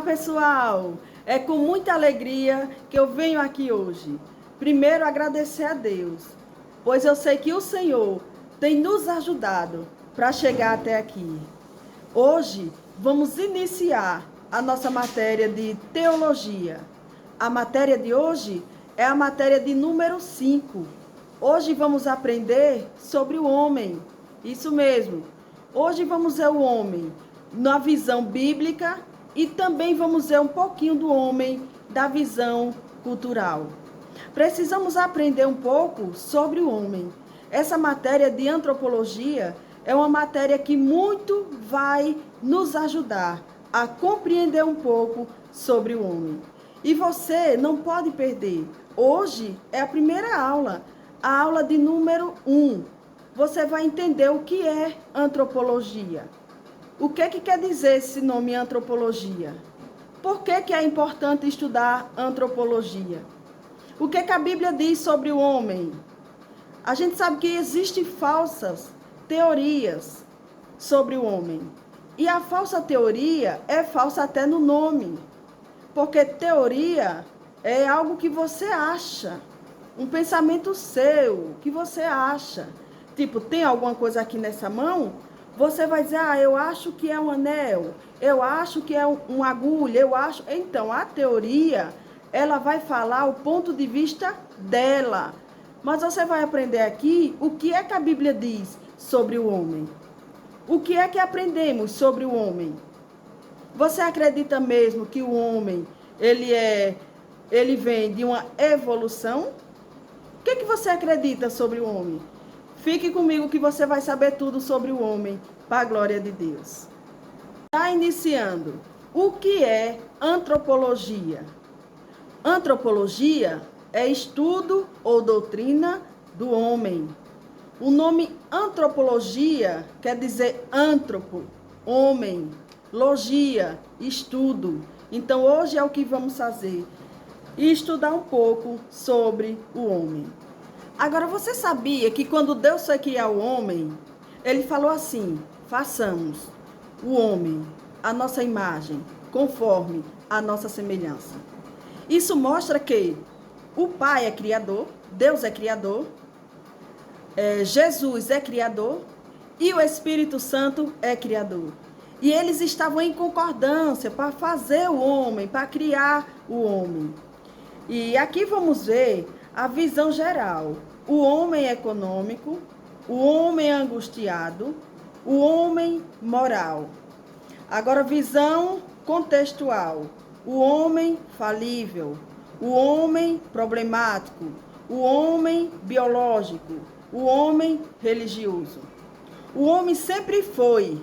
pessoal! É com muita alegria que eu venho aqui hoje. Primeiro, agradecer a Deus, pois eu sei que o Senhor tem nos ajudado para chegar até aqui. Hoje, vamos iniciar a nossa matéria de teologia. A matéria de hoje é a matéria de número 5. Hoje vamos aprender sobre o homem. Isso mesmo. Hoje vamos ver o homem na visão bíblica e também vamos ver um pouquinho do homem da visão cultural. Precisamos aprender um pouco sobre o homem. Essa matéria de antropologia é uma matéria que muito vai nos ajudar a compreender um pouco sobre o homem. E você não pode perder. Hoje é a primeira aula, a aula de número 1. Você vai entender o que é antropologia. O que quer dizer esse nome antropologia? Por que é importante estudar antropologia? O que a Bíblia diz sobre o homem? A gente sabe que existem falsas teorias sobre o homem. E a falsa teoria é falsa até no nome. Porque teoria é algo que você acha. Um pensamento seu, que você acha. Tipo, tem alguma coisa aqui nessa mão? Você vai dizer, eu acho que é um anel, eu acho que é uma agulha, eu acho... Então, a teoria, ela vai falar o ponto de vista dela. Mas você vai aprender aqui o que é que a Bíblia diz sobre o homem. O que é que aprendemos sobre o homem? Você acredita mesmo que o homem, ele vem de uma evolução? O que você acredita sobre o homem? Fique comigo que você vai saber tudo sobre o homem, para a glória de Deus. Está iniciando. O que é antropologia? Antropologia é estudo ou doutrina do homem. O nome antropologia quer dizer antropo, homem, logia, estudo. Então hoje é o que vamos fazer. E estudar um pouco sobre o homem. Agora, você sabia que quando Deus foi criar o homem, ele falou assim, façamos o homem, a nossa imagem, conforme a nossa semelhança. Isso mostra que o Pai é criador, Deus é criador, Jesus é criador e o Espírito Santo é criador. E eles estavam em concordância para fazer o homem, para criar o homem. E aqui vamos ver a visão geral. O homem econômico, o homem angustiado, o homem moral. Agora, visão contextual. O homem falível, o homem problemático, o homem biológico, o homem religioso. O homem sempre foi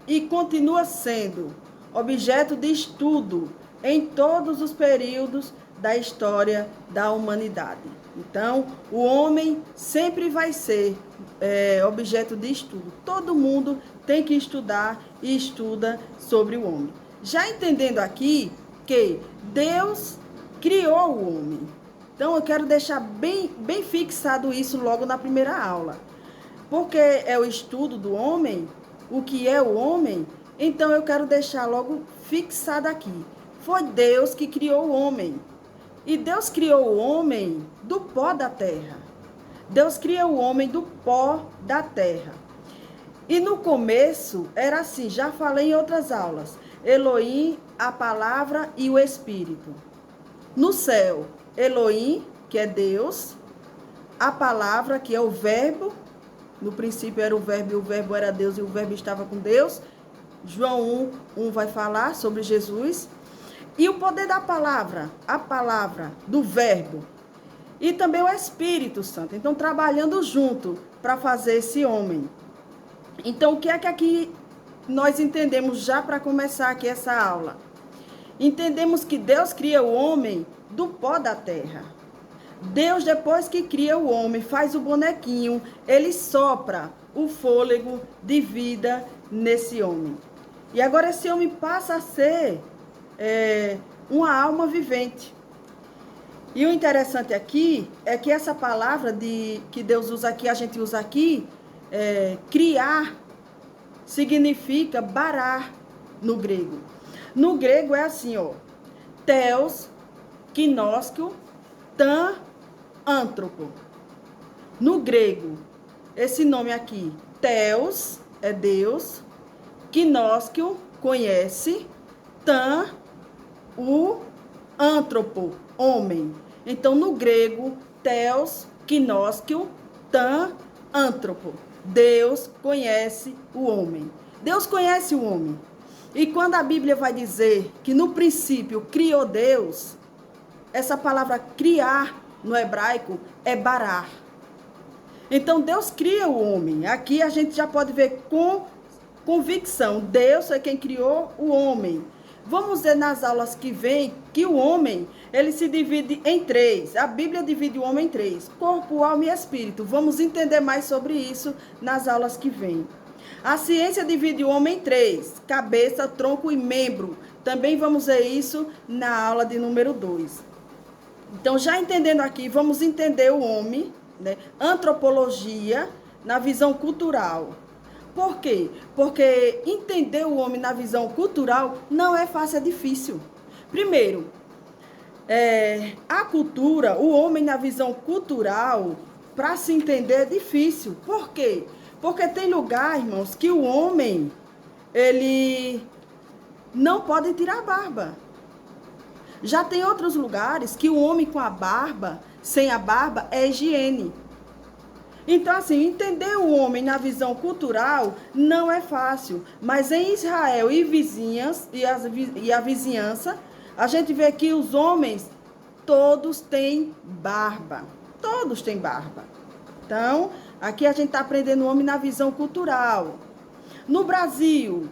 e continua sendo objeto de estudo em todos os períodos da história da humanidade. Então, o homem sempre vai ser objeto de estudo. Todo mundo tem que estudar e estuda sobre o homem. Já entendendo aqui que Deus criou o homem. Então, eu quero deixar bem fixado isso logo na primeira aula. Porque é o estudo do homem, o que é o homem, então eu quero deixar logo fixado aqui. Foi Deus que criou o homem. E Deus criou o homem do pó da terra. Deus criou o homem do pó da terra. E no começo era assim, já falei em outras aulas. Elohim, a palavra e o Espírito. No céu, Elohim, que é Deus. A palavra, que é o verbo. No princípio era o verbo e o verbo era Deus e o verbo estava com Deus. João 1 vai falar sobre Jesus. E o poder da palavra, a palavra do verbo. E também o Espírito Santo. Então, trabalhando junto para fazer esse homem. Então, o que é que aqui nós entendemos já para começar aqui essa aula? Entendemos que Deus cria o homem do pó da terra. Deus, depois que cria o homem, faz o bonequinho, ele sopra o fôlego de vida nesse homem. E agora esse homem passa a ser uma alma vivente. E o interessante aqui é que essa palavra que Deus usa aqui, a gente usa aqui, criar, significa barar no grego. No grego é assim, ó. Theos, gnoskio, tan, antropo. No grego, esse nome aqui, Theos, é Deus, gnoskio, conhece, tan, o antropo, homem. Então, no grego, Theos, gnoskio, tan, antropo. Deus conhece o homem. Deus conhece o homem. E quando a Bíblia vai dizer que no princípio criou Deus, essa palavra criar no hebraico é barar. Então Deus cria o homem. Aqui a gente já pode ver com convicção. Deus é quem criou o homem. Vamos ver nas aulas que vem que o homem, ele se divide em três. A Bíblia divide o homem em três: corpo, alma e espírito. Vamos entender mais sobre isso nas aulas que vem. A ciência divide o homem em três: cabeça, tronco e membro. Também vamos ver isso na aula de número 2. Então, já entendendo aqui, vamos entender o homem, né? Antropologia na visão cultural. Por quê? Porque entender o homem na visão cultural não é fácil, é difícil. Primeiro, a cultura, o homem na visão cultural, para se entender é difícil. Por quê? Porque tem lugar, irmãos, que o homem, ele não pode tirar a barba. Já tem outros lugares que o homem com a barba, sem a barba, é higiene. Então, assim, entender o homem na visão cultural não é fácil. Mas em Israel e a vizinhança, a gente vê que os homens, todos têm barba. Todos têm barba. Então, aqui a gente está aprendendo o homem na visão cultural. No Brasil,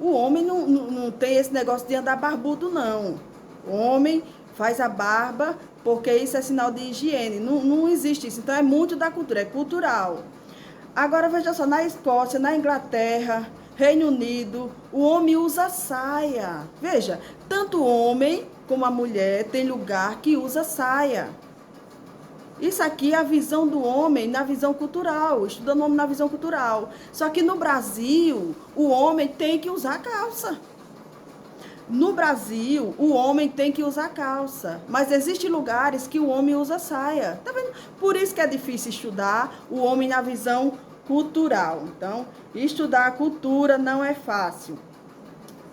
o homem não tem esse negócio de andar barbudo, não. O homem faz a barba porque isso é sinal de higiene. Não existe isso. Então, é muito da cultura, é cultural. Agora, veja só, na Escócia, na Inglaterra, Reino Unido, o homem usa saia. Veja, tanto o homem como a mulher tem lugar que usa saia. Isso aqui é a visão do homem na visão cultural, estudando o homem na visão cultural. Só que no Brasil, o homem tem que usar calça. No Brasil, o homem tem que usar calça. Mas existem lugares que o homem usa saia. Tá vendo? Por isso que é difícil estudar o homem na visão cultural. Então, estudar a cultura não é fácil.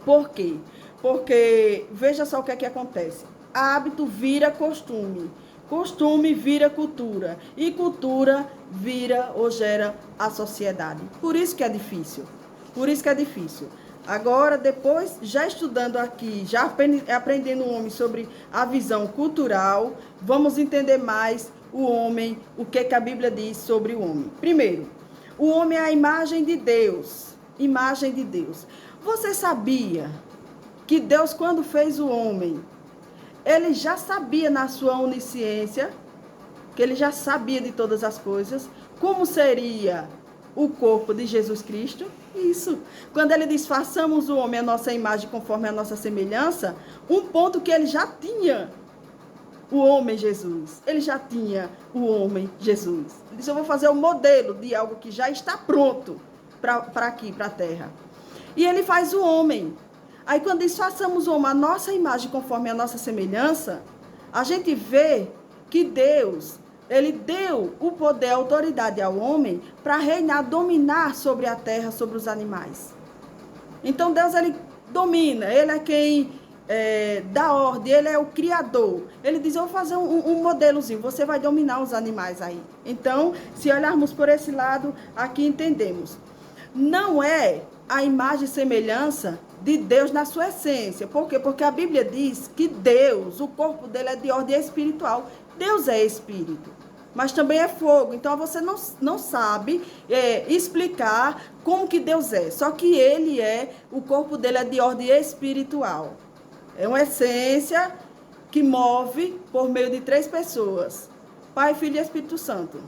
Por quê? Porque, veja só o que é que acontece. Hábito vira costume. Costume vira cultura. E cultura vira ou gera a sociedade. Por isso que é difícil. Por isso que é difícil. Agora, depois, já estudando aqui, já aprendendo o homem sobre a visão cultural, vamos entender mais o homem, o que a Bíblia diz sobre o homem. Primeiro, o homem é a imagem de Deus. Imagem de Deus. Você sabia que Deus, quando fez o homem, ele já sabia na sua onisciência, que ele já sabia de todas as coisas, como seria o corpo de Jesus Cristo? Isso. Quando ele diz, façamos o homem a nossa imagem conforme a nossa semelhança, um ponto que ele já tinha o homem Jesus. Ele já tinha o homem Jesus. Ele disse, eu vou fazer um modelo de algo que já está pronto para aqui, para a terra. E ele faz o homem. Aí quando diz, façamos o homem a nossa imagem conforme a nossa semelhança, a gente vê que Deus, ele deu o poder, a autoridade ao homem para reinar, dominar sobre a terra, sobre os animais. Então Deus, ele domina, ele é quem dá ordem, ele é o criador. Ele diz, eu vou fazer um modelozinho, você vai dominar os animais aí. Então, se olharmos por esse lado, aqui entendemos. Não é a imagem e semelhança de Deus na sua essência. Por quê? Porque a Bíblia diz que Deus, o corpo dele é de ordem espiritual. Deus é espírito, mas também é fogo. Então você não sabe explicar como que Deus é. Só que ele o corpo dele é de ordem espiritual. É uma essência que move por meio de 3 pessoas: Pai, Filho e Espírito Santo.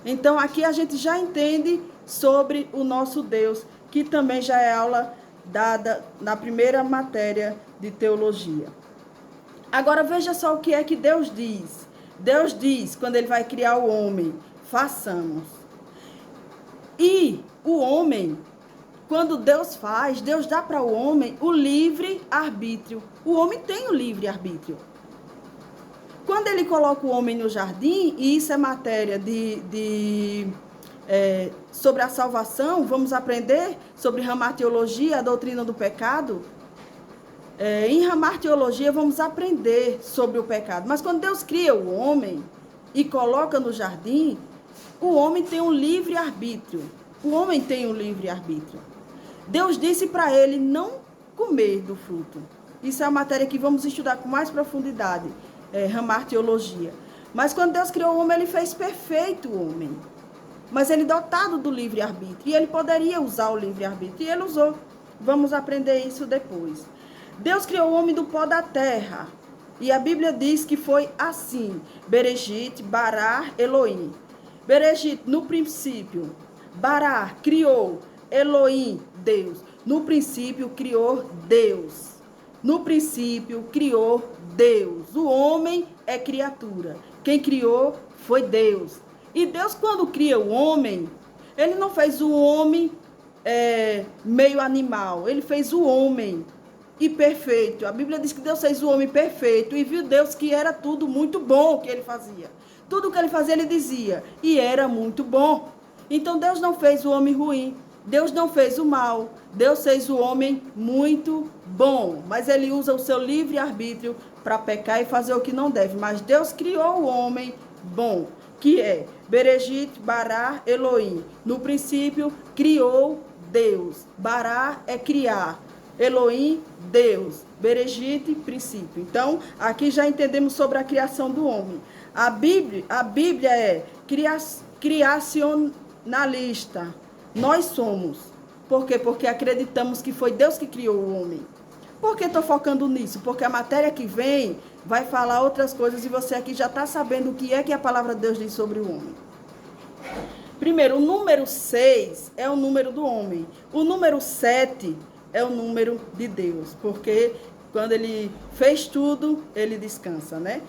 Então aqui a gente já entende sobre o nosso Deus, que também já é aula dada na primeira matéria de teologia. Agora veja só o que é que Deus diz. Deus diz, quando ele vai criar o homem, façamos. E o homem, quando Deus faz, Deus dá para o homem o livre-arbítrio. O homem tem o livre-arbítrio. Quando ele coloca o homem no jardim, e isso é matéria sobre a salvação, vamos aprender sobre ramartiologia, a doutrina do pecado. Em ramartiologia vamos aprender sobre o pecado. Mas quando Deus cria o homem e coloca no jardim, o homem tem um livre-arbítrio. O homem tem um livre-arbítrio. Deus disse para ele não comer do fruto. Isso é a matéria que vamos estudar com mais profundidade, ramartiologia. Mas quando Deus criou o homem, ele fez perfeito o homem. Mas ele dotado do livre-arbítrio. E ele poderia usar o livre-arbítrio. E ele usou. Vamos aprender isso depois. Deus criou o homem do pó da terra. E a Bíblia diz que foi assim. Bereshit, Bará, Elohim. Bereshit, no princípio. Bará, criou. Elohim, Deus. No princípio, criou Deus. No princípio, criou Deus. O homem é criatura. Quem criou foi Deus. E Deus, quando cria o homem, ele não fez o homem meio animal. Ele fez o homem e perfeito. A Bíblia diz que Deus fez o homem perfeito e viu Deus que era tudo muito bom o que ele fazia. Tudo o que ele fazia, ele dizia. E era muito bom. Então, Deus não fez o homem ruim. Deus não fez o mal. Deus fez o homem muito bom. Mas ele usa o seu livre-arbítrio para pecar e fazer o que não deve. Mas Deus criou o homem bom, que é Bereshit, Bará, Elohim. No princípio, criou Deus. Bará é criar. Elohim, Deus. Bereshit, princípio. Então, aqui já entendemos sobre a criação do homem. A Bíblia é criacionalista. Nós somos. Por quê? Porque acreditamos que foi Deus que criou o homem. Por que estou focando nisso? Porque a matéria que vem vai falar outras coisas e você aqui já está sabendo o que é que a palavra de Deus diz sobre o homem. Primeiro, o número 6 é o número do homem. O número 7 é o número de Deus. Porque quando ele fez tudo, ele descansa, né?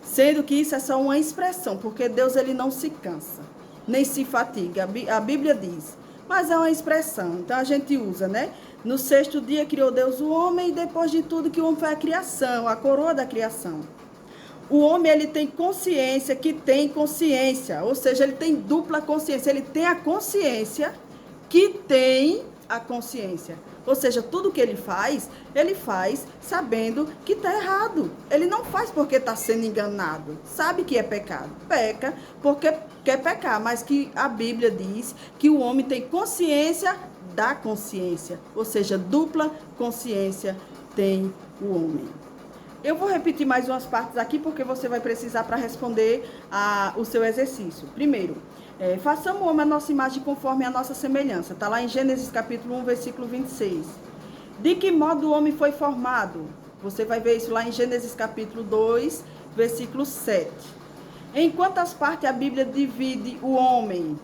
Sendo que isso é só uma expressão, porque Deus ele não se cansa, nem se fatiga. A Bíblia diz. Mas é uma expressão, então a gente usa, né? No 6º dia criou Deus o homem e depois de tudo que o homem foi a criação, a coroa da criação. O homem, ele tem consciência que tem consciência, ou seja, ele tem dupla consciência. Ele tem a consciência que tem a consciência. Ou seja, tudo que ele faz sabendo que está errado. Ele não faz porque está sendo enganado. Sabe que é pecado. Peca porque quer pecar, mas que a Bíblia diz que o homem tem consciência da consciência. Ou seja, dupla consciência tem o homem. Eu vou repetir mais umas partes aqui porque você vai precisar para responder o seu exercício. Primeiro, façamos o homem a nossa imagem conforme a nossa semelhança. Está lá em Gênesis capítulo 1, versículo 26. De que modo o homem foi formado? Você vai ver isso lá em Gênesis capítulo 2, versículo 7. Em quantas partes a Bíblia divide o homem?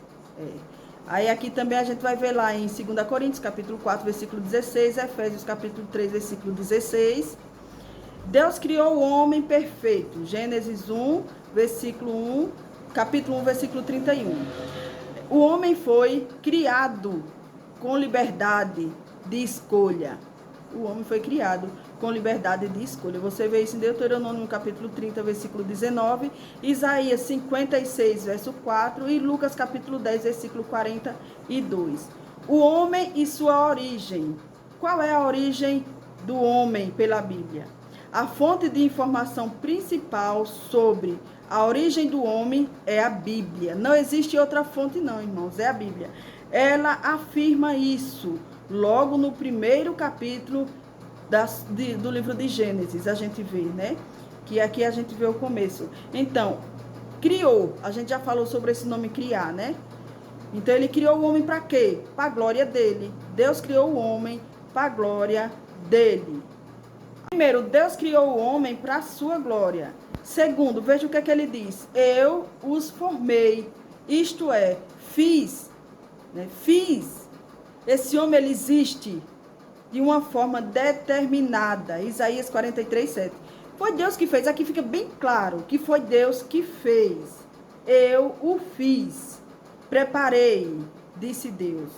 Aí aqui também a gente vai ver lá em 2 Coríntios capítulo 4, versículo 16, Efésios capítulo 3, versículo 16. Deus criou o homem perfeito. Gênesis 1, versículo 1, capítulo 1, versículo 31. O homem foi criado com liberdade de escolha. O homem foi criado com liberdade de escolha. Você vê isso em Deuteronômio capítulo 30, versículo 19, Isaías 56, verso 4 e Lucas capítulo 10, versículo 42. O homem e sua origem. Qual é a origem do homem pela Bíblia? A fonte de informação principal sobre a origem do homem é a Bíblia. Não existe outra fonte não, irmãos, é a Bíblia. Ela afirma isso logo no primeiro capítulo do livro de Gênesis, a gente vê, né? Que aqui a gente vê o começo. Então, criou, a gente já falou sobre esse nome criar, né? Então, ele criou o homem para quê? Para a glória dele. Deus criou o homem para a glória dele. Primeiro, Deus criou o homem para a sua glória. Segundo, veja o que é que ele diz. Eu os formei, isto é, fiz, né? Fiz. Esse homem, ele existe de uma forma determinada. Isaías 43, 7. Foi Deus que fez. Aqui fica bem claro que foi Deus que fez. Eu o fiz. Preparei, disse Deus.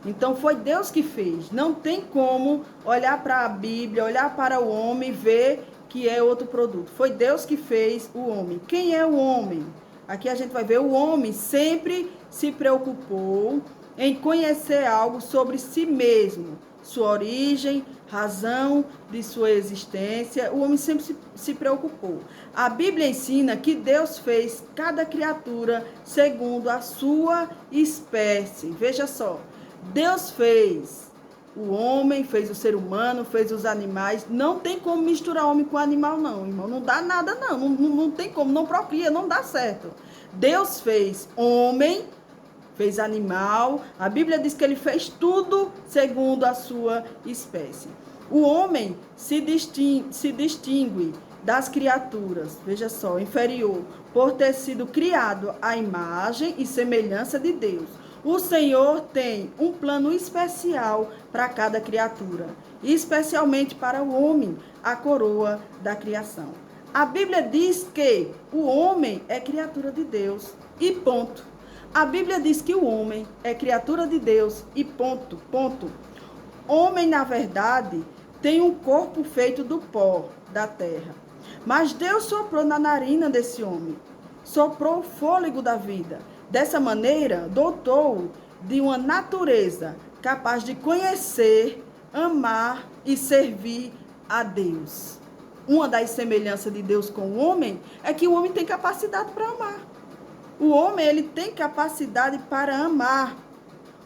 Então foi Deus que fez. Não tem como olhar para a Bíblia, olhar para o homem e ver que é outro produto. Foi Deus que fez o homem. Quem é o homem? Aqui a gente vai ver o homem sempre se preocupou em conhecer algo sobre si mesmo, sua origem, razão de sua existência. O homem sempre se preocupou. A Bíblia ensina que Deus fez cada criatura segundo a sua espécie. Veja só, Deus fez o homem, fez o ser humano, fez os animais. Não tem como misturar homem com animal, não, irmão. Não dá nada, não. Não tem como, não procria, não dá certo. Deus fez homem, fez animal. A Bíblia diz que ele fez tudo segundo a sua espécie. O homem se distingue das criaturas, veja só, inferior, por ter sido criado à imagem e semelhança de Deus. O Senhor tem um plano especial para cada criatura, especialmente para o homem, a coroa da criação. A Bíblia diz que o homem é criatura de Deus e ponto. A Bíblia diz que o homem é criatura de Deus e ponto, ponto. Homem, na verdade, tem um corpo feito do pó da terra. Mas Deus soprou na narina desse homem, soprou o fôlego da vida. Dessa maneira, dotou de uma natureza capaz de conhecer, amar e servir a Deus. Uma das semelhanças de Deus com o homem é que o homem tem capacidade para amar. O homem, ele tem capacidade para amar.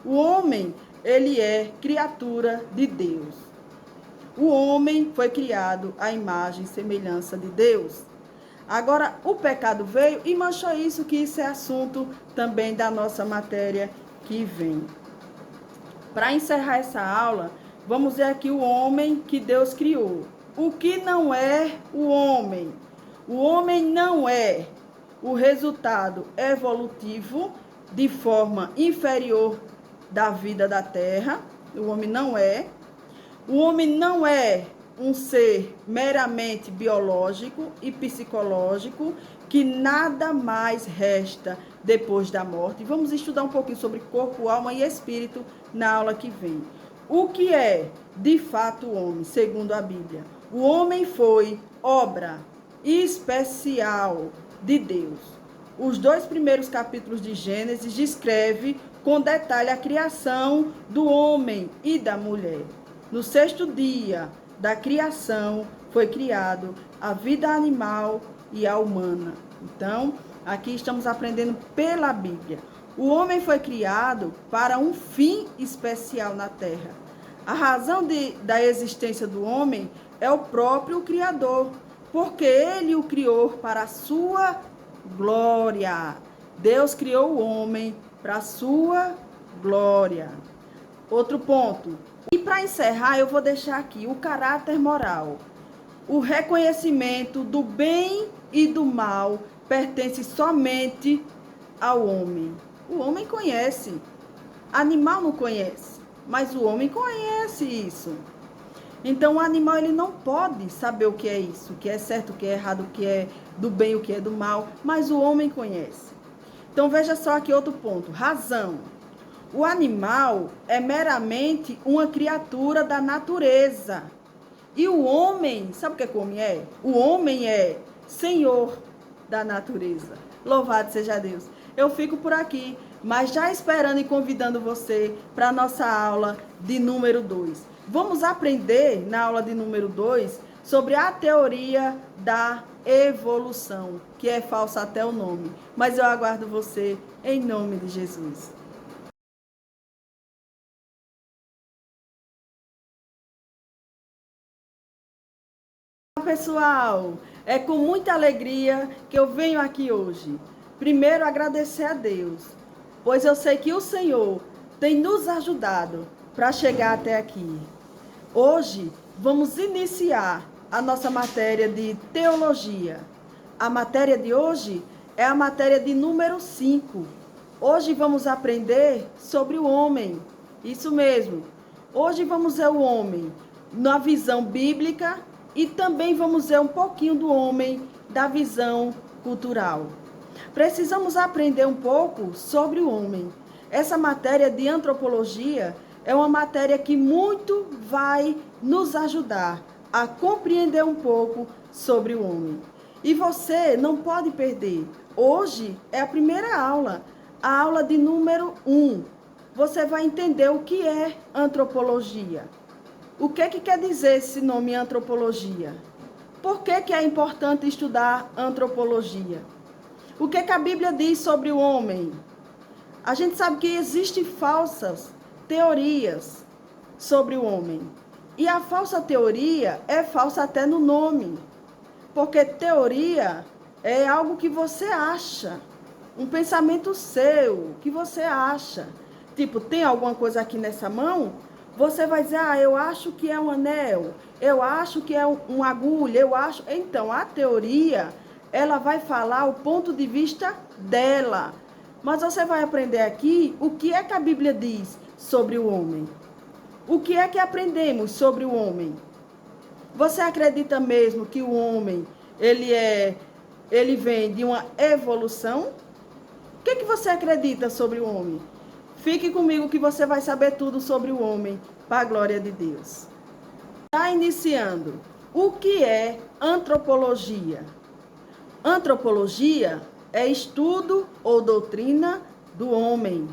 O homem, ele é criatura de Deus. O homem foi criado à imagem e semelhança de Deus. Agora, o pecado veio e manchou isso, que isso é assunto também da nossa matéria que vem. Para encerrar essa aula, vamos ver aqui o homem que Deus criou. O que não é o homem? O homem não é o resultado evolutivo de forma inferior da vida da terra. O homem não é. O homem não é um ser meramente biológico e psicológico, que nada mais resta depois da morte. Vamos estudar um pouquinho sobre corpo, alma e espírito na aula que vem. O que é, de fato, o homem, segundo a Bíblia? O homem foi obra especial de Deus. Os 2 primeiros capítulos de Gênesis descreve com detalhe a criação do homem e da mulher. No 6º dia da criação foi criado a vida animal e a humana. Então, aqui estamos aprendendo pela Bíblia. O homem foi criado para um fim especial na terra. A razão da existência do homem é o próprio Criador, porque ele o criou para a sua glória. Deus criou o homem para a sua glória. Outro ponto. E para encerrar, eu vou deixar aqui o caráter moral. O reconhecimento do bem e do mal pertence somente ao homem. O homem conhece. Animal não conhece, mas o homem conhece isso. Então, o animal, ele não pode saber o que é isso, o que é certo, o que é errado, o que é do bem, o que é do mal, mas o homem conhece. Então, veja só aqui outro ponto. Razão. O animal é meramente uma criatura da natureza. E o homem, sabe o que é que o homem é? O homem é senhor da natureza. Louvado seja Deus. Eu fico por aqui, mas já esperando e convidando você para a nossa aula de número 2. Vamos aprender na aula de número 2 sobre a teoria da evolução, que é falsa até o nome. Mas eu aguardo você em nome de Jesus. Pessoal, é com muita alegria que eu venho aqui hoje. Primeiro, agradecer a Deus, pois eu sei que o Senhor tem nos ajudado para chegar até aqui. Hoje, vamos iniciar a nossa matéria de teologia. A matéria de hoje é a matéria de número 5. Hoje vamos aprender sobre o homem. Isso mesmo. Hoje vamos ver o homem na visão bíblica e também vamos ver um pouquinho do homem da visão cultural. Precisamos aprender um pouco sobre o homem. Essa matéria de antropologia é uma matéria que muito vai nos ajudar a compreender um pouco sobre o homem. E você não pode perder. Hoje é a primeira aula, a aula de número 1. Você vai entender o que é antropologia. O que quer dizer esse nome antropologia? Por que é importante estudar antropologia? O que a Bíblia diz sobre o homem? A gente sabe que existem falsas teorias sobre o homem. E a falsa teoria é falsa até no nome. Porque teoria é algo que você acha. Um pensamento seu, que você acha. Tipo, tem alguma coisa aqui nessa mão? Você vai dizer, eu acho que é um anel. Eu acho que é uma agulha. Eu acho... Então, a teoria, ela vai falar o ponto de vista dela. Mas você vai aprender aqui o que é que a Bíblia diz sobre o homem. O que é que aprendemos sobre o homem? Você acredita mesmo que o homem, ele vem de uma evolução? O que você acredita sobre o homem? Fique comigo que você vai saber tudo sobre o homem, para a glória de Deus. Está iniciando. O que é antropologia? Antropologia é estudo ou doutrina do homem.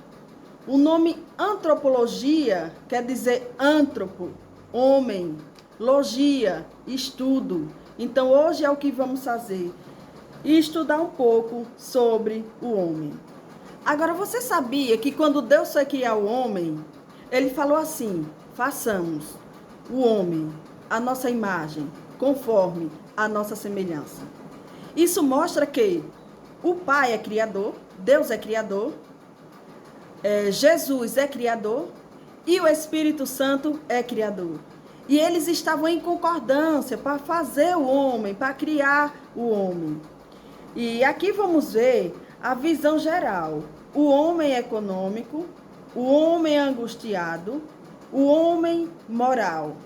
O nome antropologia quer dizer antropo, homem, logia, estudo. Então hoje é o que vamos fazer, estudar um pouco sobre o homem. Agora você sabia que quando Deus foi criar o homem, ele falou assim: façamos o homem, a nossa imagem, conforme a nossa semelhança. Isso mostra que o Pai é criador, Deus é criador, Jesus é criador e o Espírito Santo é criador. E eles estavam em concordância para fazer o homem, para criar o homem. E aqui vamos ver a visão geral. O homem econômico, o homem angustiado, o homem moral.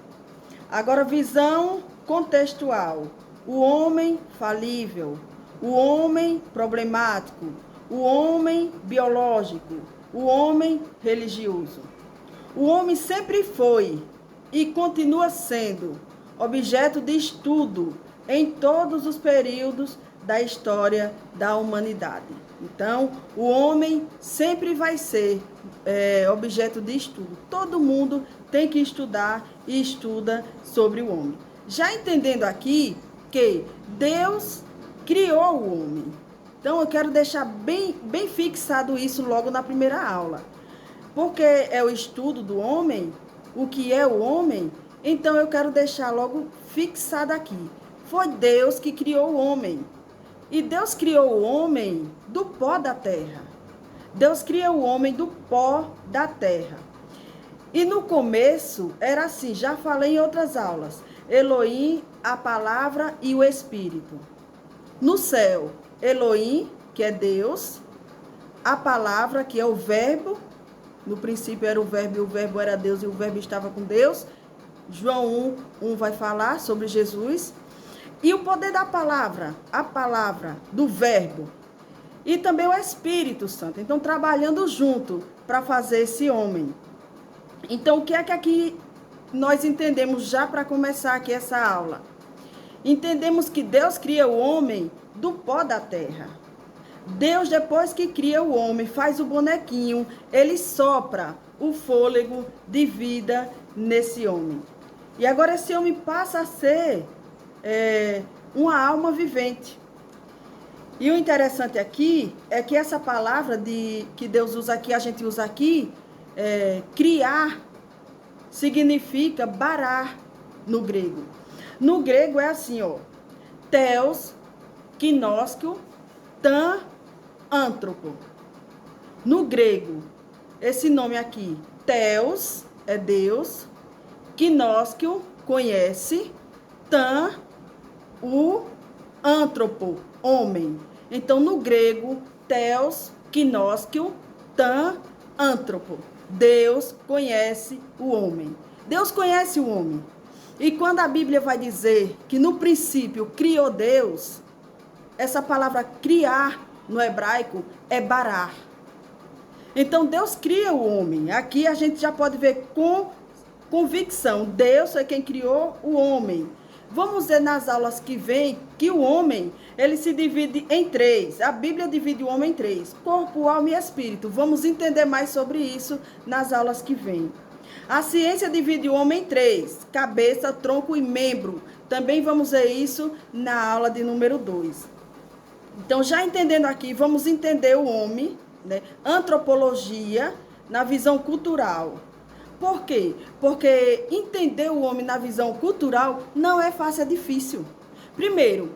Agora, visão contextual. O homem falível, o homem problemático, o homem biológico, o homem religioso. O homem sempre foi e continua sendo objeto de estudo em todos os períodos da história da humanidade. Então, o homem sempre vai ser objeto de estudo. Todo mundo tem que estudar e estuda sobre o homem. Já entendendo aqui que Deus criou o homem. Então, eu quero deixar bem fixado isso logo na primeira aula. Porque é o estudo do homem, o que é o homem, então eu quero deixar logo fixado aqui. Foi Deus que criou o homem. E Deus criou o homem do pó da terra. Deus criou o homem do pó da terra. E no começo era assim, já falei em outras aulas. Elohim, a palavra e o Espírito. No céu, Elohim, que é Deus, a palavra, que é o verbo. No princípio era o verbo e o verbo era Deus e o verbo estava com Deus. João 1 vai falar sobre Jesus. E o poder da palavra, a palavra do verbo. E também o Espírito Santo. Então, trabalhando junto para fazer esse homem. Então, o que é que aqui nós entendemos já para começar aqui essa aula? Entendemos que Deus cria o homem do pó da terra. Deus, depois que cria o homem, faz o bonequinho, ele sopra o fôlego de vida nesse homem. E agora esse homem passa a ser uma alma vivente. E o interessante aqui é que essa palavra que Deus usa aqui, a gente usa aqui, criar, significa barar no grego. No grego é assim, theos, gnosko, tan, antropo. No grego, esse nome aqui, theos, é Deus, gnosko, conhece, tan, o antropo, homem. Então, no grego, theos, gnosko, tan, antropo. Deus conhece o homem. Deus conhece o homem. E quando a Bíblia vai dizer que no princípio criou Deus, essa palavra criar no hebraico é barar. Então, Deus cria o homem. Aqui a gente já pode ver com convicção. Deus é quem criou o homem. Vamos ver nas aulas que vem que o homem, ele se divide em três. A Bíblia divide o homem em três: corpo, alma e espírito. Vamos entender mais sobre isso nas aulas que vem. A ciência divide o homem em três: cabeça, tronco e membro. Também vamos ver isso na aula de número 2. Então, já entendendo aqui, vamos entender o homem, né? Antropologia na visão cultural. Por quê? Porque entender o homem na visão cultural não é fácil, é difícil. Primeiro,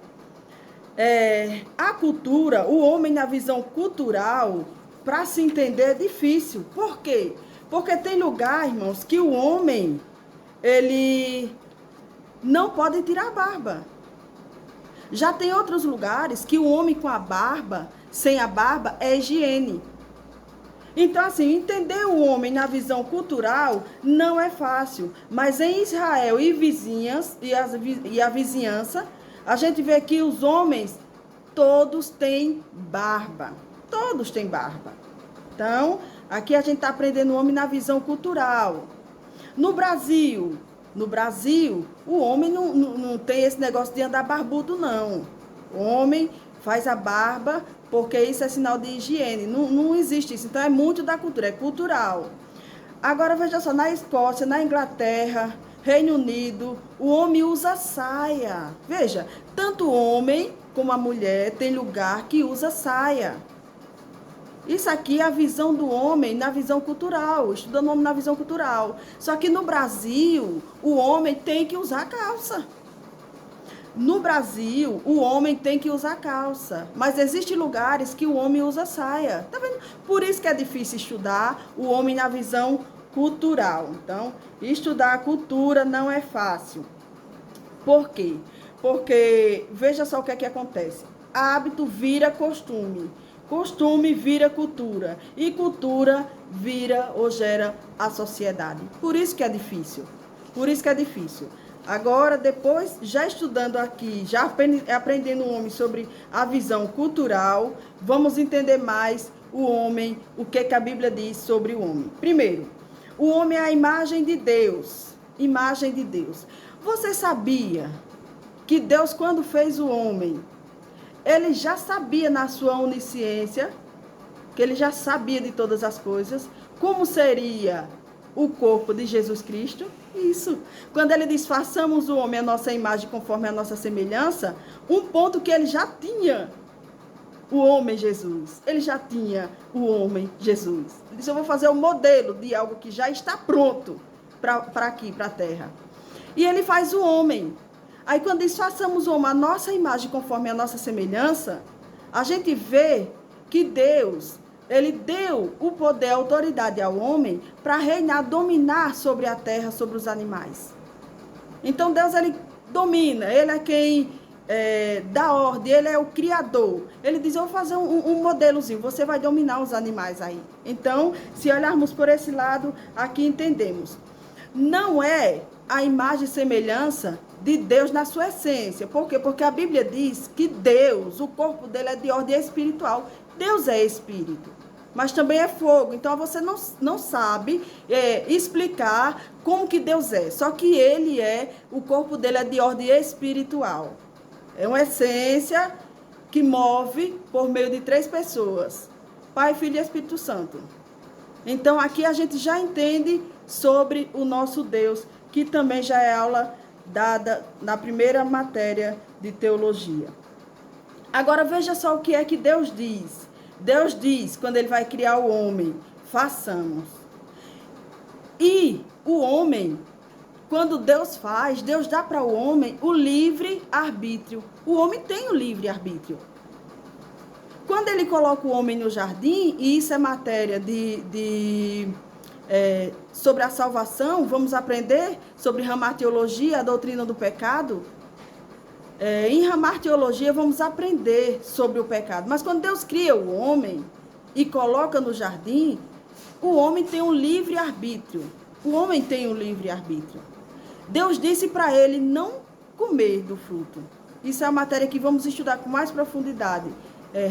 a cultura, o homem na visão cultural, para se entender é difícil. Por quê? Porque tem lugar, irmãos, que o homem, ele não pode tirar a barba. Já tem outros lugares que o homem com a barba, sem a barba, é higiene. Então, assim, entender o homem na visão cultural não é fácil. Mas em Israel e a vizinhança, a gente vê que os homens, todos têm barba. Todos têm barba. Então, aqui a gente está aprendendo o homem na visão cultural. No Brasil, o homem não tem esse negócio de andar barbudo, não. O homem faz a barba porque isso é sinal de higiene. Não existe isso. Então, é muito da cultura, é cultural. Agora, veja só, na Escócia, na Inglaterra, Reino Unido, o homem usa saia. Veja, tanto o homem como a mulher tem lugar que usa saia. Isso aqui é a visão do homem na visão cultural, estudando o homem na visão cultural. Só que no Brasil, o homem tem que usar calça. No Brasil, o homem tem que usar calça. Mas existem lugares que o homem usa saia. Tá vendo? Por isso que é difícil estudar o homem na visão cultural. Então, estudar a cultura não é fácil. Por quê? Porque, veja só o que é que acontece. Hábito vira costume. Costume vira cultura. E cultura vira ou gera a sociedade. Por isso que é difícil. Por isso que é difícil. Agora, depois, já estudando aqui, já aprendendo o homem sobre a visão cultural, vamos entender mais o homem, o que a Bíblia diz sobre o homem. Primeiro, o homem é a imagem de Deus. Imagem de Deus. Você sabia que Deus, quando fez o homem, ele já sabia na sua onisciência, que ele já sabia de todas as coisas, como seria o corpo de Jesus Cristo? Isso. Quando ele diz, façamos o homem a nossa imagem conforme a nossa semelhança, um ponto que ele já tinha o homem Jesus. Ele já tinha o homem Jesus. Ele disse, eu vou fazer um modelo de algo que já está pronto para aqui, para a terra. E ele faz o homem. Aí quando diz, façamos o homem a nossa imagem conforme a nossa semelhança, a gente vê que Deus, ele deu o poder, a autoridade ao homem para reinar, dominar sobre a terra, sobre os animais. Então Deus, ele domina, ele é quem dá ordem, ele é o criador. Ele diz, eu vou fazer um modelozinho, você vai dominar os animais aí. Então, se olharmos por esse lado, aqui entendemos. Não é a imagem e semelhança de Deus na sua essência. Por quê? Porque a Bíblia diz que Deus, o corpo dele é de ordem espiritual. Deus é espírito, mas também é fogo. Então, você não sabe explicar como que Deus é. Só que ele o corpo dele é de ordem espiritual. É uma essência que move por meio de 3 pessoas. Pai, Filho e Espírito Santo. Então, aqui a gente já entende sobre o nosso Deus, que também já é aula dada na primeira matéria de teologia. Agora, veja só o que é que Deus diz. Deus diz, quando ele vai criar o homem, façamos. E o homem, quando Deus faz, Deus dá para o homem o livre-arbítrio. O homem tem o livre-arbítrio. Quando ele coloca o homem no jardim, e isso é matéria sobre a salvação, vamos aprender sobre ramartiologia, a doutrina do pecado. Em ramartiologia vamos aprender sobre o pecado. Mas quando Deus cria o homem e coloca no jardim, o homem tem um livre-arbítrio. O homem tem um livre-arbítrio. Deus disse para ele não comer do fruto. Isso é a matéria que vamos estudar com mais profundidade,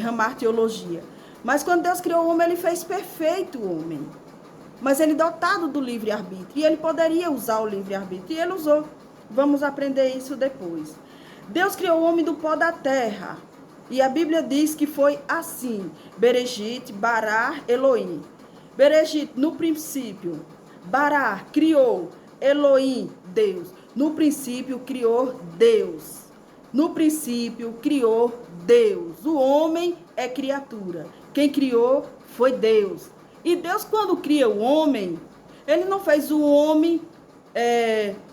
ramartiologia. Mas quando Deus criou o homem, ele fez perfeito o homem. Mas ele dotado do livre-arbítrio. E ele poderia usar o livre-arbítrio. E ele usou. Vamos aprender isso depois. Deus criou o homem do pó da terra. E a Bíblia diz que foi assim. Bereshit, Bará, Elohim. Bereshit, no princípio. Bará, criou. Elohim, Deus. No princípio, criou Deus. No princípio, criou Deus. O homem é criatura. Quem criou foi Deus. E Deus, quando cria o homem, ele não fez o homem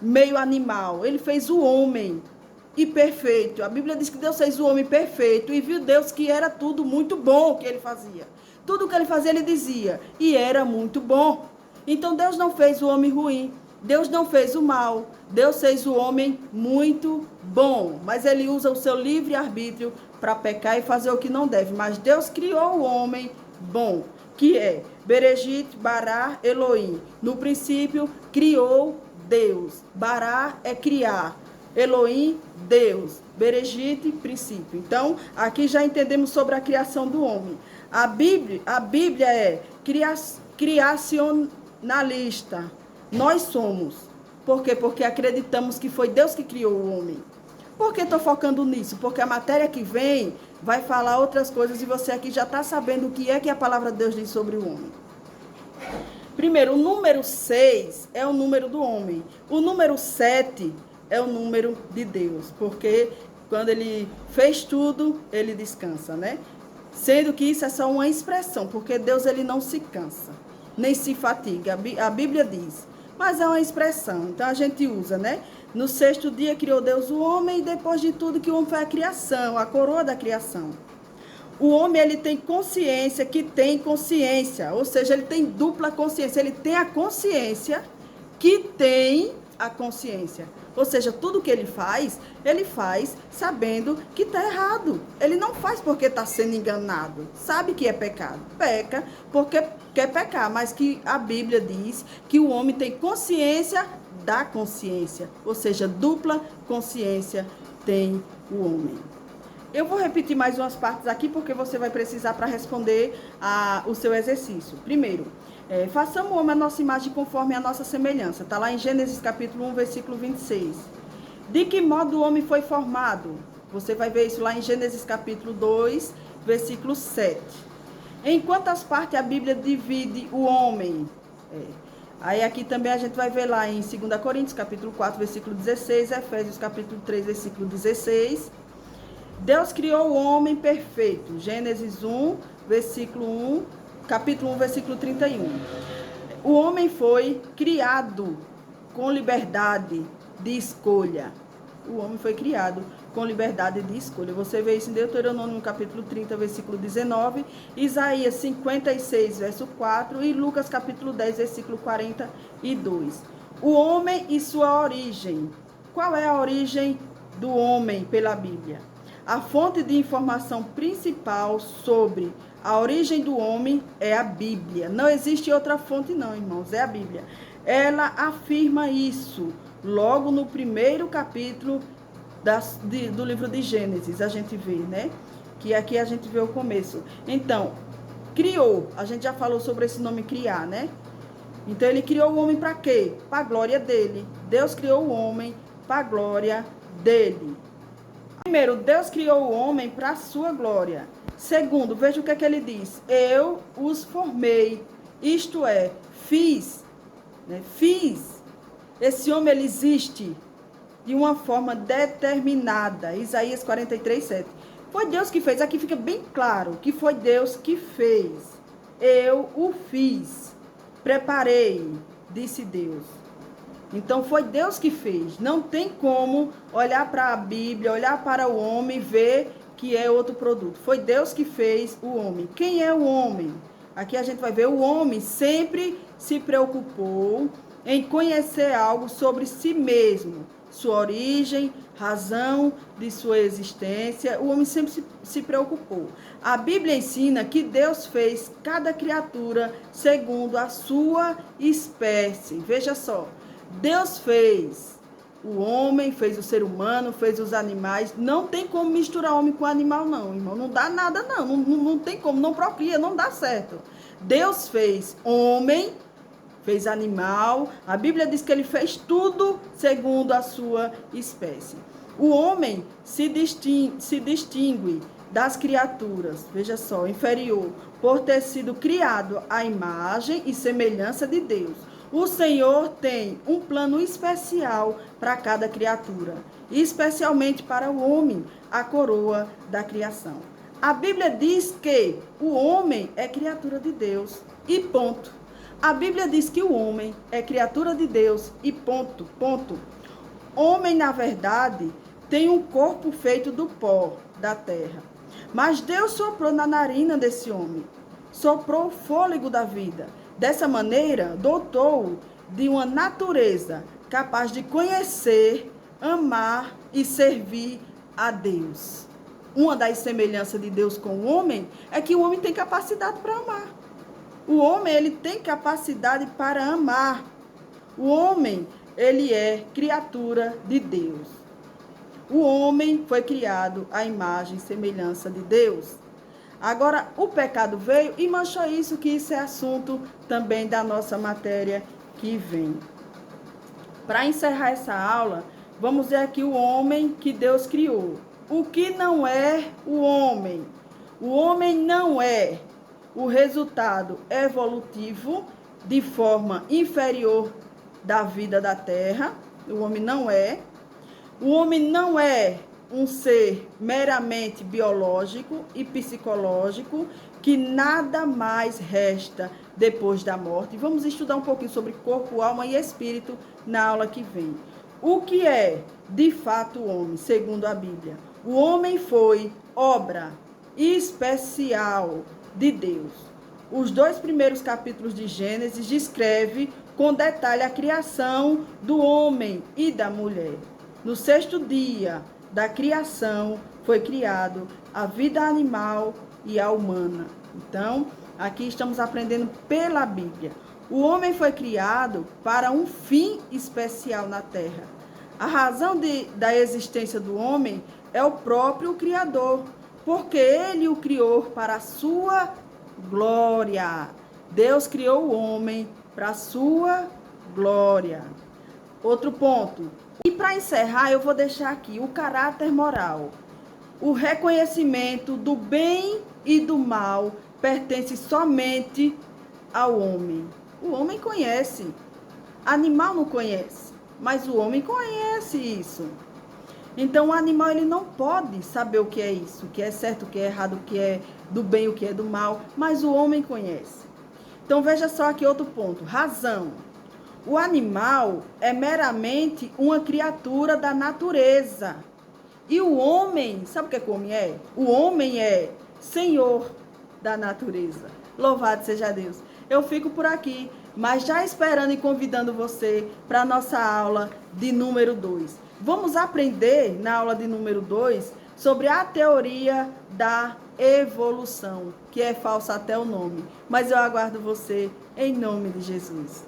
meio animal. Ele fez o homem e perfeito. A Bíblia diz que Deus fez o homem perfeito e viu Deus que era tudo muito bom o que ele fazia. Tudo o que ele fazia, ele dizia. E era muito bom. Então, Deus não fez o homem ruim. Deus não fez o mal. Deus fez o homem muito bom. Mas ele usa o seu livre-arbítrio para pecar e fazer o que não deve. Mas Deus criou o homem bom, que é Bereshit, Bará, Elohim. No princípio, criou Deus. Bará é criar. Elohim, Deus. Bereshit, princípio. Então, aqui já entendemos sobre a criação do homem. A Bíblia é criacionalista. Nós somos. Por quê? Porque acreditamos que foi Deus que criou o homem. Por que estou focando nisso? Porque a matéria que vem vai falar outras coisas e você aqui já está sabendo o que é que a palavra de Deus diz sobre o homem. Primeiro, o número 6 é o número do homem. O número 7 é o número de Deus. Porque quando ele fez tudo, ele descansa, né? Sendo que isso é só uma expressão, porque Deus ele não se cansa, nem se fatiga. A Bíblia diz, mas é uma expressão, então a gente usa, né? No 6º dia criou Deus o homem, e depois de tudo que o homem foi a criação, a coroa da criação. O homem, ele tem consciência que tem consciência, ou seja, ele tem dupla consciência, ele tem a consciência que tem a consciência. Ou seja, tudo que ele faz sabendo que está errado. Ele não faz porque está sendo enganado. Sabe que é pecado. Peca porque quer pecar, mas que a Bíblia diz que o homem tem consciência da consciência. Ou seja, dupla consciência tem o homem. Eu vou repetir mais umas partes aqui porque você vai precisar para responder o seu exercício. Primeiro, façamos o homem a nossa imagem conforme a nossa semelhança. Está lá em Gênesis capítulo 1, versículo 26. De que modo o homem foi formado? Você vai ver isso lá em Gênesis capítulo 2, versículo 7. Em quantas partes a Bíblia divide o homem? Aí aqui também a gente vai ver lá em 2 Coríntios capítulo 4, versículo 16, Efésios capítulo 3, versículo 16. Deus criou o homem perfeito. Gênesis 1, versículo 1, capítulo 1, versículo 31. O homem foi criado com liberdade de escolha. O homem foi criado com liberdade de escolha. Você vê isso em Deuteronômio capítulo 30, versículo 19, Isaías 56, verso 4 e Lucas capítulo 10, versículo 42. O homem e sua origem. Qual é a origem do homem pela Bíblia? A fonte de informação principal sobre a origem do homem é a Bíblia. Não existe outra fonte não, irmãos, é a Bíblia. Ela afirma isso logo no primeiro capítulo do livro de Gênesis, a gente vê, né? Que aqui a gente vê o começo. Então, criou, a gente já falou sobre esse nome criar, né? Então, ele criou o homem para quê? Para a glória dele. Deus criou o homem para a glória dele. Primeiro, Deus criou o homem para a sua glória. Segundo, veja o que é que ele diz. Eu os formei, isto é, fiz. Né? Fiz. Esse homem, ele existe de uma forma determinada. Isaías 43, 7. Foi Deus que fez. Aqui fica bem claro que foi Deus que fez. Eu o fiz. Preparei, disse Deus. Então, foi Deus que fez. Não tem como olhar para a Bíblia, olhar para o homem e ver que é outro produto. Foi Deus que fez o homem. Quem é o homem? Aqui a gente vai ver o homem sempre se preocupou em conhecer algo sobre si mesmo. Sua origem, razão de sua existência. O homem sempre se preocupou. A Bíblia ensina que Deus fez cada criatura segundo a sua espécie. Veja só. Deus fez o homem, fez o ser humano, fez os animais. Não tem como misturar homem com animal, não, irmão. Não dá nada, não. Não tem como, não procria, não dá certo. Deus fez homem, fez animal. A Bíblia diz que ele fez tudo segundo a sua espécie. O homem se distingue das criaturas, veja só, inferior, por ter sido criado à imagem e semelhança de Deus. O Senhor tem um plano especial para cada criatura, e especialmente para o homem, a coroa da criação. A Bíblia diz que o homem é criatura de Deus, e ponto. A Bíblia diz que o homem é criatura de Deus, e ponto, ponto. Homem, na verdade, tem um corpo feito do pó da terra. Mas Deus soprou na narina desse homem, soprou o fôlego da vida. Dessa maneira, dotou de uma natureza capaz de conhecer, amar e servir a Deus. Uma das semelhanças de Deus com o homem é que o homem tem capacidade para amar. O homem, ele tem capacidade para amar. O homem, ele é criatura de Deus. O homem foi criado à imagem e semelhança de Deus. Agora, o pecado veio e manchou isso, que isso é assunto também da nossa matéria que vem. Para encerrar essa aula, vamos ver aqui o homem que Deus criou. O que não é o homem? O homem não é o resultado evolutivo de forma inferior da vida da terra. O homem não é. O homem não é um ser meramente biológico e psicológico, que nada mais resta depois da morte. Vamos estudar um pouquinho sobre corpo, alma e espírito na aula que vem. O que é, de fato, o homem, segundo a Bíblia? O homem foi obra especial de Deus. Os 2 primeiros capítulos de Gênesis descreve com detalhe a criação do homem e da mulher. No 6º dia da criação foi criado a vida animal e a humana. Então, aqui estamos aprendendo pela Bíblia. O homem foi criado para um fim especial na terra. A razão da existência do homem é o próprio Criador, porque ele o criou para a sua glória. Deus criou o homem para a sua glória. Outro ponto. E para encerrar, eu vou deixar aqui o caráter moral. O reconhecimento do bem e do mal pertence somente ao homem. O homem conhece. Animal não conhece, mas o homem conhece isso. Então, o animal, ele não pode saber o que é isso, o que é certo, o que é errado, o que é do bem, o que é do mal, mas o homem conhece. Então, veja só aqui outro ponto. Razão. O animal é meramente uma criatura da natureza. E o homem, sabe o que o homem é? O homem é senhor da natureza. Louvado seja Deus. Eu fico por aqui, mas já esperando e convidando você para a nossa aula de número 2. Vamos aprender na aula de número 2 sobre a teoria da evolução, que é falsa até o nome. Mas eu aguardo você em nome de Jesus.